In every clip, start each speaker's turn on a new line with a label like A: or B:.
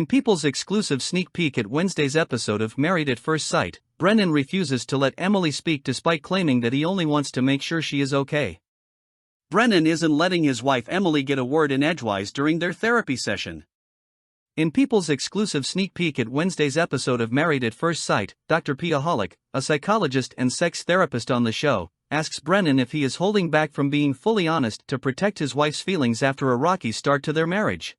A: In People's exclusive sneak peek at Wednesday's episode of Married at First Sight, Brennan refuses to let Emily speak despite claiming that he only wants to make sure she is okay. Brennan isn't letting his wife Emily get a word in edgewise during their therapy session. In People's exclusive sneak peek at Wednesday's episode of Married at First Sight, Dr. Piaholic, a psychologist and sex therapist on the show, asks Brennan if he is holding back from being fully honest to protect his wife's feelings after a rocky start to their marriage.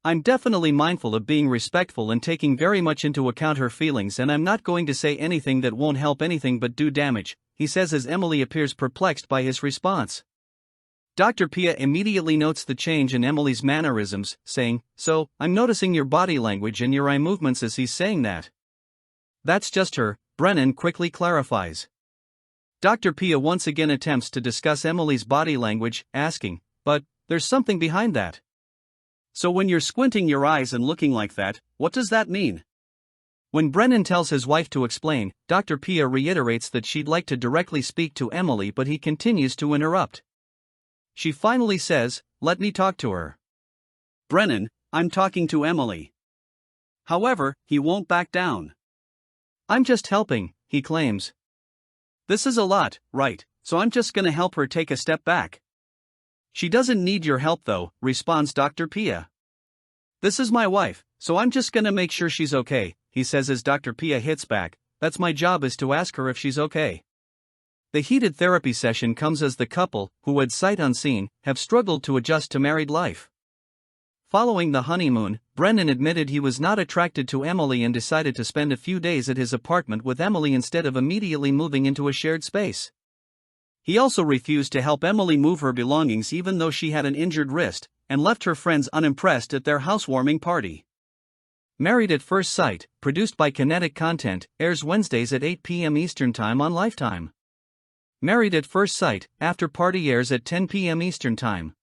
A: "I'm definitely mindful of being respectful and taking very much into account her feelings, and I'm not going to say anything that won't help anything but do damage," he says as Emily appears perplexed by his response. Dr. Pia immediately notes the change in Emily's mannerisms, saying, "So, I'm noticing your body language and your eye movements as he's saying that." "That's just her," Brennan quickly clarifies. Dr. Pia once again attempts to discuss Emily's body language, asking, "But, there's something behind that. So when you're squinting your eyes and looking like that, what does that mean?" When Brennan tells his wife to explain, Dr. Pia reiterates that she'd like to directly speak to Emily, but he continues to interrupt. She finally says, "Let me talk to her." "Brennan, I'm talking to Emily." However, he won't back down. "I'm just helping," he claims. "This is a lot, right, so I'm just gonna help her take a step back." "She doesn't need your help though," responds Dr. Pia. "This is my wife, so I'm just gonna make sure she's okay," he says as Dr. Pia hits back, "That's my job, is to ask her if she's okay." The heated therapy session comes as the couple, who had sight unseen, have struggled to adjust to married life. Following the honeymoon, Brennan admitted he was not attracted to Emily and decided to spend a few days at his apartment with Emily instead of immediately moving into a shared space. He also refused to help Emily move her belongings even though she had an injured wrist, and left her friends unimpressed at their housewarming party. Married at First Sight, produced by Kinetic Content, airs Wednesdays at 8 p.m. Eastern Time on Lifetime. Married at First Sight, After Party airs at 10 p.m. Eastern Time.